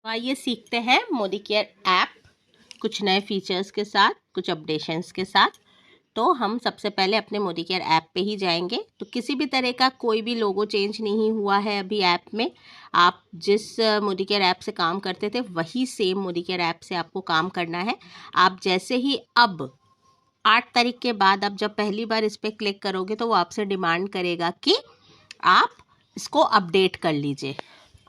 तो आइए सीखते हैं मोदी केयर ऐप कुछ नए फीचर्स के साथ, कुछ अपडेशंस के साथ। तो हम सबसे पहले अपने मोदी केयर ऐप पे ही जाएंगे। तो किसी भी तरह का कोई भी लोगो चेंज नहीं हुआ है अभी ऐप में। आप जिस मोदी केयर ऐप से काम करते थे वही सेम मोदी केयर ऐप से आपको काम करना है। आप जैसे ही अब 8 तारीख के बाद आप जब पहली बार इस पर क्लिक करोगे तो वो आपसे डिमांड करेगा कि आप इसको अपडेट कर लीजिए।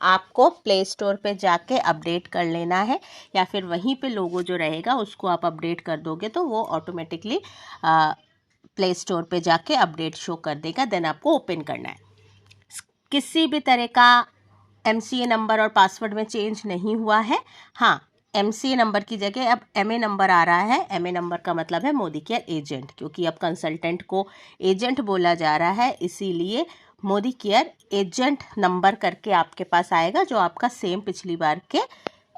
आपको प्ले स्टोर पे जाके अपडेट कर लेना है, या फिर वहीं पे लोगो जो रहेगा उसको आप अपडेट कर दोगे तो वो ऑटोमेटिकली प्ले स्टोर पे जाके अपडेट शो कर देगा। देन आपको ओपन करना है। किसी भी तरह का MCA नंबर और पासवर्ड में चेंज नहीं हुआ है। हाँ, MCA नंबर की जगह अब MA नंबर आ रहा है। MA नंबर का मतलब है मोदी केयर एजेंट, क्योंकि अब कंसल्टेंट को एजेंट बोला जा रहा है, इसीलिए मोदी केयर एजेंट नंबर करके आपके पास आएगा, जो आपका सेम पिछली बार के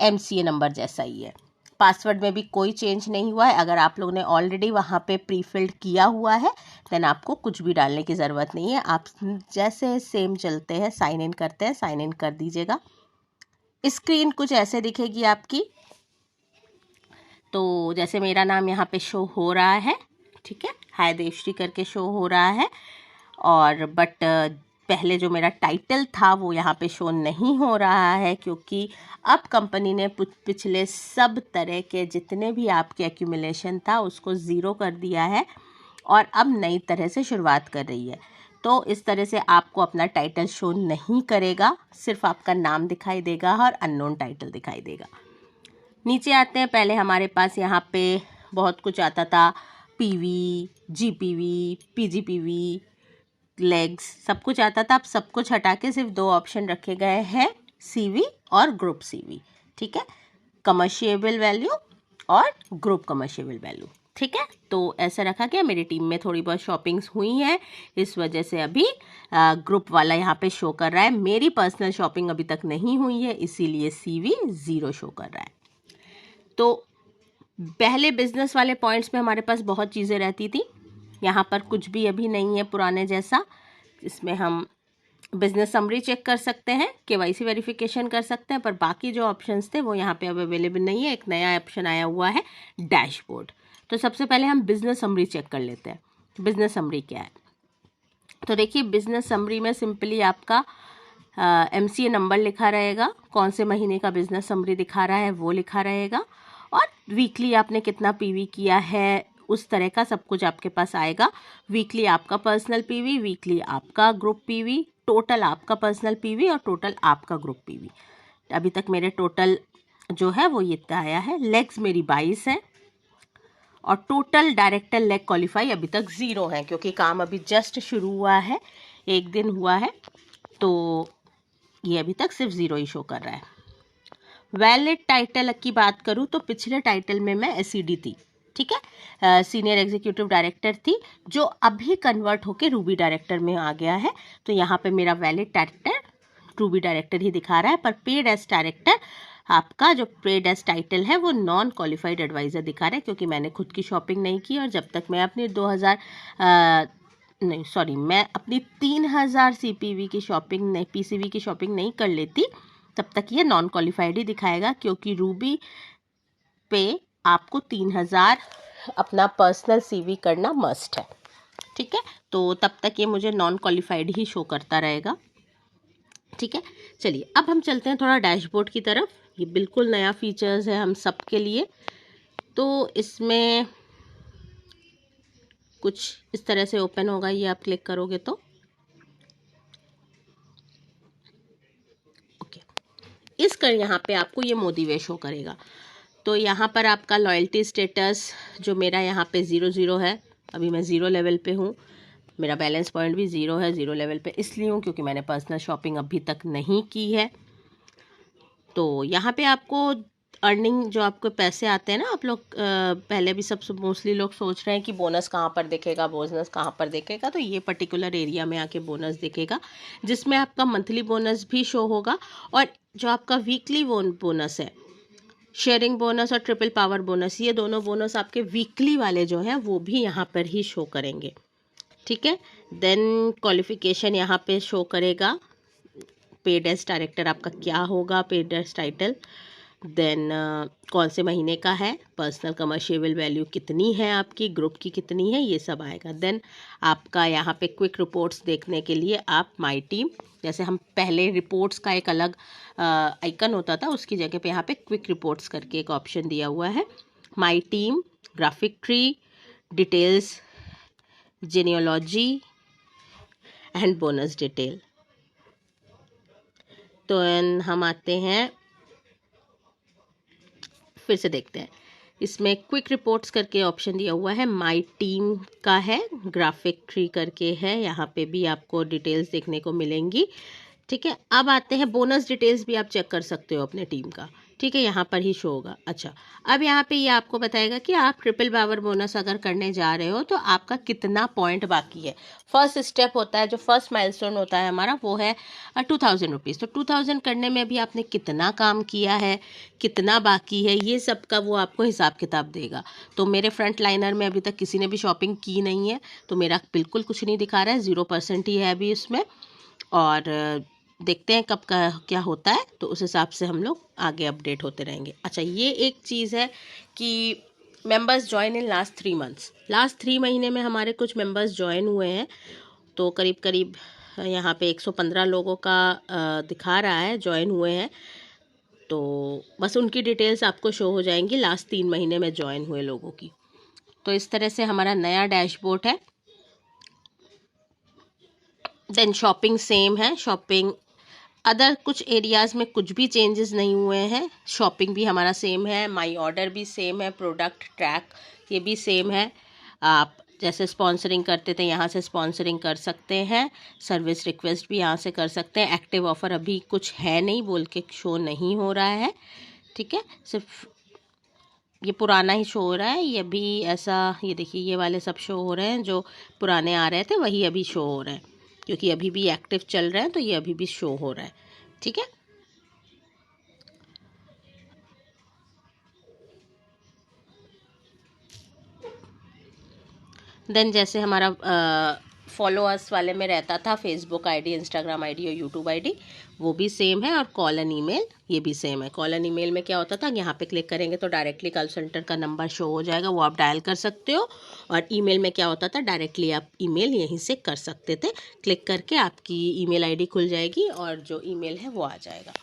MCA नंबर जैसा ही है। पासवर्ड में भी कोई चेंज नहीं हुआ है। अगर आप लोगों ने ऑलरेडी वहाँ पे प्री फिल्ड किया हुआ है देन आपको कुछ भी डालने की ज़रूरत नहीं है। आप जैसे सेम चलते हैं, साइन इन करते हैं, साइन इन कर दीजिएगा। स्क्रीन कुछ ऐसे दिखेगी आपकी। तो जैसे मेरा नाम यहाँ पे शो हो रहा है, ठीक है, हाय देवश्री करके शो हो रहा है। और बट पहले जो मेरा टाइटल था वो यहाँ पे शो नहीं हो रहा है, क्योंकि अब कंपनी ने पिछले सब तरह के जितने भी आपके एक्यूमुलेशन था उसको ज़ीरो कर दिया है और अब नई तरह से शुरुआत कर रही है। तो इस तरह से आपको अपना टाइटल शो नहीं करेगा, सिर्फ आपका नाम दिखाई देगा और अननोन टाइटल दिखाई देगा। नीचे आते हैं, पहले हमारे पास यहाँ पे बहुत कुछ आता था, PV, GPV, PGPV, लेग्स, सब कुछ आता था। अब सब कुछ हटा के सिर्फ 2 ऑप्शन रखे गए हैं, CV और ग्रुप CV, ठीक है, कमर्शियबल वैल्यू और ग्रुप कमर्शियबल वैल्यू, ठीक है। तो ऐसा रखा गया। मेरी टीम में थोड़ी बहुत शॉपिंग्स हुई हैं, इस वजह से अभी ग्रुप वाला यहाँ पे शो कर रहा है। मेरी पर्सनल शॉपिंग अभी तक नहीं हुई है, इसीलिए CV 0 शो कर रहा है। तो पहले बिजनेस वाले पॉइंट्स में हमारे पास बहुत चीज़ें रहती थी, यहाँ पर कुछ भी अभी नहीं है पुराने जैसा। इसमें हम बिजनेस समरी चेक कर सकते हैं, KYC वेरिफिकेशन कर सकते हैं, पर बाकी जो ऑप्शंस थे वो यहाँ पे अब अवेलेबल नहीं है। एक नया ऑप्शन आया हुआ है, डैशबोर्ड। तो सबसे पहले हम बिजनेस समरी चेक कर लेते हैं। बिजनेस समरी क्या है? तो देखिए, बिजनेस समरी में सिंपली आपका MCA नंबर लिखा रहेगा, कौन से महीने का बिजनेस समरी दिखा रहा है वो लिखा रहेगा, और वीकली आपने कितना PV किया है उस तरह का सब कुछ आपके पास आएगा। वीकली आपका पर्सनल PV, वीकली आपका ग्रुप PV, टोटल आपका पर्सनल PV और टोटल आपका ग्रुप PV। अभी तक मेरे टोटल जो है वो ये आया है। लेग्स मेरी 22 है और टोटल डायरेक्टर लेग क्वालिफाई अभी तक 0 है, क्योंकि काम अभी जस्ट शुरू हुआ है, 1 दिन हुआ है, तो ये अभी तक सिर्फ 0 ही शो कर रहा है। वैलिड टाइटल की बात करूँ तो पिछले टाइटल में मैं SED थी, ठीक है, सीनियर एग्जीक्यूटिव डायरेक्टर थी, जो अभी कन्वर्ट होके रूबी डायरेक्टर में आ गया है। तो यहाँ पे मेरा वैलिड टाइटल रूबी डायरेक्टर ही दिखा रहा है, पर पेड एज डायरेक्टर आपका जो पेड एज टाइटल है वो नॉन क्वालिफाइड एडवाइज़र दिखा रहा है, क्योंकि मैंने खुद की शॉपिंग नहीं की और जब तक मैं अपनी 3000 CPV की शॉपिंग नहीं, PCV की शॉपिंग नहीं कर लेती, तब तक ये नॉन क्वालिफाइड ही दिखाएगा, क्योंकि रूबी पे आपको 3000 अपना पर्सनल CV करना मस्ट है, ठीक है। तो तब तक ये मुझे नॉन क्वालिफाइड ही शो करता रहेगा, ठीक है। चलिए अब हम चलते हैं थोड़ा डैशबोर्ड की तरफ। ये बिल्कुल नया फीचर्स है हम सब के लिए। तो इसमें कुछ इस तरह से ओपन होगा, ये आप क्लिक करोगे तो ओके, यहाँ पे आपको ये मोदी वे शो करेगा। तो यहाँ पर आपका लॉयल्टी स्टेटस जो मेरा यहाँ पे 0 है, अभी मैं 0 लेवल पे हूँ। मेरा बैलेंस पॉइंट भी 0 है, 0 लेवल पे इसलिए हूँ क्योंकि मैंने पर्सनल शॉपिंग अभी तक नहीं की है। तो यहाँ पे आपको अर्निंग जो आपको पैसे आते हैं ना, आप लोग पहले भी सब मोस्टली लोग सोच रहे हैं कि बोनस कहाँ पर दिखेगा, बोनस कहाँ पर दिखेगा। तो ये पर्टिकुलर एरिया में आके बोनस दिखेगा, जिसमें आपका मंथली बोनस भी शो होगा, और जो आपका वीकली बोनस है, शेयरिंग बोनस और ट्रिपल पावर बोनस, ये दोनों बोनस आपके वीकली वाले जो हैं वो भी यहाँ पर ही शो करेंगे, ठीक है। देन क्वालिफिकेशन यहाँ पे शो करेगा, पेड एज डायरेक्टर आपका क्या होगा, पेड एज टाइटल, देन कौन से महीने का है, पर्सनल कमर्शियल वैल्यू कितनी है आपकी, ग्रुप की कितनी है, ये सब आएगा। देन आपका यहाँ पे क्विक रिपोर्ट्स देखने के लिए आप माय टीम, जैसे हम पहले रिपोर्ट्स का एक अलग आइकन होता था, उसकी जगह पे यहाँ पे क्विक रिपोर्ट्स करके एक ऑप्शन दिया हुआ है। My team, graphic tree, details, genealogy and bonus detail. तो हम आते हैं, फिर से देखते हैं, इसमें क्विक रिपोर्ट्स करके ऑप्शन दिया हुआ है, माय टीम का है, ग्राफिक ट्री करके है, यहाँ पे भी आपको डिटेल्स देखने को मिलेंगी। ठीक है, अब आते हैं बोनस डिटेल्स भी आप चेक कर सकते हो अपने टीम का। ठीक है, यहाँ पर ही शो होगा। अच्छा, अब यहाँ पे ये आपको बताएगा कि आप ट्रिपल पावर बोनस अगर करने जा रहे हो तो आपका कितना पॉइंट बाकी है। फर्स्ट स्टेप होता है, जो फर्स्ट माइलस्टोन होता है हमारा, वो है 2000 रुपीज़। तो 2000 करने में भी आपने कितना काम किया है, कितना बाकी है, ये सब का वो आपको हिसाब किताब देगा। तो मेरे फ्रंट लाइनर में अभी तक किसी ने भी शॉपिंग की नहीं है, तो मेरा बिल्कुल कुछ नहीं दिखा रहा है, 0% ही है अभी उसमें। और देखते हैं कब का क्या होता है, तो उस हिसाब से हम लोग आगे अपडेट होते रहेंगे। अच्छा, ये एक चीज़ है कि members join in last 3 months, last 3 महीने में हमारे कुछ मेंबर्स ज्वाइन हुए हैं, तो करीब करीब यहाँ पे 115 लोगों का दिखा रहा है ज्वाइन हुए हैं। तो बस उनकी डिटेल्स आपको शो हो जाएंगी लास्ट 3 महीने में ज्वाइन हुए लोगों की। तो इस तरह से हमारा नया डैशबोर्ड है। देन शॉपिंग सेम है, शॉपिंग अदर कुछ एरियाज़ में कुछ भी चेंजेस नहीं हुए हैं, शॉपिंग भी हमारा सेम है, माई ऑर्डर भी सेम है, प्रोडक्ट ट्रैक ये भी सेम है। आप जैसे स्पॉन्सरिंग करते थे यहाँ से स्पॉन्सरिंग कर सकते हैं, सर्विस रिक्वेस्ट भी यहाँ से कर सकते हैं। एक्टिव ऑफ़र अभी कुछ है नहीं बोल के शो नहीं हो रहा है। ठीक है, सिर्फ ये पुराना ही शो हो रहा है, ये भी ऐसा, ये देखिए ये वाले सब शो हो रहे हैं, जो पुराने आ रहे थे वही अभी शो हो रहे हैं, क्योंकि अभी भी एक्टिव चल रहे हैं, तो ये अभी भी शो हो रहा है। ठीक है, देन जैसे हमारा फॉलोअर्स वाले में रहता था फेसबुक आईडी, इंस्टाग्राम आईडी और यूट्यूब आईडी, वो भी सेम है। और कॉल एंड ईमेल ये भी सेम है। कॉल एंड ईमेल में क्या होता था, यहाँ पे क्लिक करेंगे तो डायरेक्टली कॉल सेंटर का नंबर शो हो जाएगा, वो आप डायल कर सकते हो। और ईमेल में क्या होता था, डायरेक्टली आप ईमेल यहीं से कर सकते थे, क्लिक करके आपकी ईमेल आईडी खुल जाएगी और जो ईमेल है वो आ जाएगा।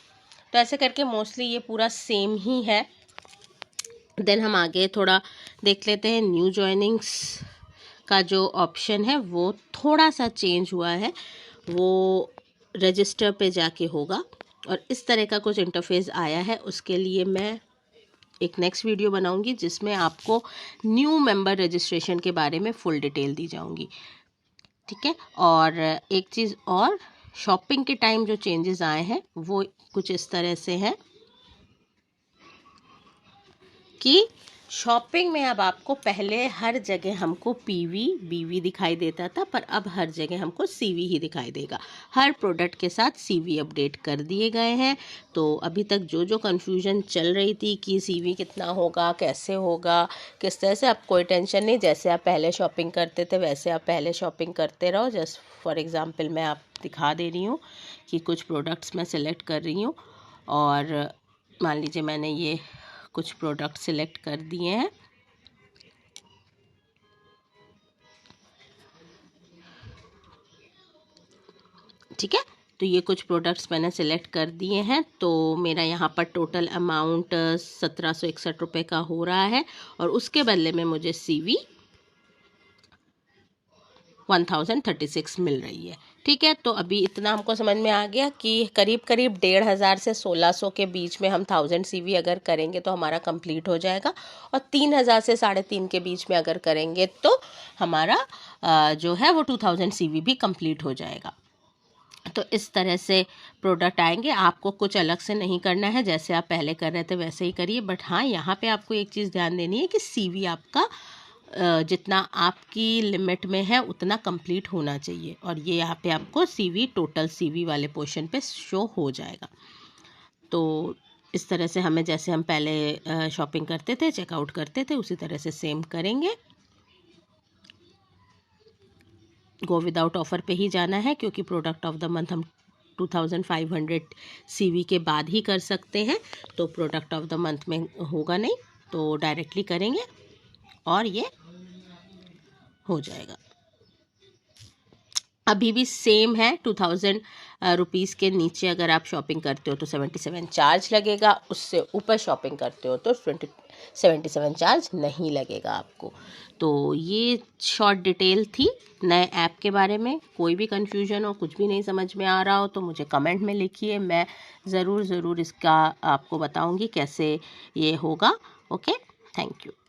तो ऐसे करके मोस्टली ये पूरा सेम ही है। देन हम आगे थोड़ा देख लेते हैं, न्यू जॉइनिंग्स का जो ऑप्शन है वो थोड़ा सा चेंज हुआ है, वो रजिस्टर पे जाके होगा और इस तरह का कुछ इंटरफेस आया है। उसके लिए मैं एक नेक्स्ट वीडियो बनाऊंगी जिसमें आपको न्यू मेंबर रजिस्ट्रेशन के बारे में फुल डिटेल दी जाऊंगी। ठीक है, और एक चीज़ और, शॉपिंग के टाइम जो चेंजेस आए हैं वो कुछ इस तरह से हैं कि शॉपिंग में अब आपको पहले हर जगह हमको पीवी बीवी दिखाई देता था, पर अब हर जगह हमको सीवी ही दिखाई देगा। हर प्रोडक्ट के साथ सीवी अपडेट कर दिए गए हैं। तो अभी तक जो जो कन्फ्यूजन चल रही थी कि सीवी कितना होगा, कैसे होगा, किस तरह से, अब कोई टेंशन नहीं। जैसे आप पहले शॉपिंग करते थे वैसे आप पहले शॉपिंग करते रहो। जस्ट फॉर एग्ज़ाम्पल मैं आप दिखा दे रही हूँ कि कुछ प्रोडक्ट्स मैं सिलेक्ट कर रही हूँ और मान लीजिए मैंने ये कुछ प्रोडक्ट सिलेक्ट कर दिए हैं। ठीक है, तो ये कुछ प्रोडक्ट्स मैंने सिलेक्ट कर दिए हैं। तो मेरा यहाँ पर टोटल अमाउंट 1761 रुपये का हो रहा है और उसके बदले में मुझे सीवी 1036 मिल रही है। ठीक है, तो अभी इतना हमको समझ में आ गया कि करीब करीब 1500 से 1600 के बीच में हम 1000 सीवी अगर करेंगे तो हमारा कंप्लीट हो जाएगा, और 3000 से 3.5 के बीच में अगर करेंगे तो हमारा जो है वो 2000 सीवी भी कंप्लीट हो जाएगा। तो इस तरह से प्रोडक्ट आएंगे। आपको कुछ अलग से नहीं करना है, जैसे आप पहले कर रहे थे वैसे ही करिए। बट हाँ, यहाँ पे आपको एक चीज़ ध्यान देनी है कि सीवी आपका जितना आपकी लिमिट में है उतना कंप्लीट होना चाहिए, और ये यहाँ पे आपको सीवी, टोटल सीवी वाले पोर्शन पे शो हो जाएगा। तो इस तरह से हमें, जैसे हम पहले शॉपिंग करते थे, चेकआउट करते थे, उसी तरह से सेम करेंगे। गो विदाउट ऑफ़र पे ही जाना है क्योंकि प्रोडक्ट ऑफ द मंथ हम 2500 CV के बाद ही कर सकते हैं, तो प्रोडक्ट ऑफ द मंथ में होगा नहीं, तो डायरेक्टली करेंगे और ये हो जाएगा। अभी भी सेम है, 2000 रुपीज़ के नीचे अगर आप शॉपिंग करते हो तो 77 चार्ज लगेगा, उससे ऊपर शॉपिंग करते हो तो 77 चार्ज नहीं लगेगा आपको। तो ये शॉर्ट डिटेल थी नए ऐप के बारे में। कोई भी कन्फ्यूजन हो, कुछ भी नहीं समझ में आ रहा हो तो मुझे कमेंट में लिखिए, मैं ज़रूर इसका आपको बताऊंगी कैसे ये होगा। Okay, thank you.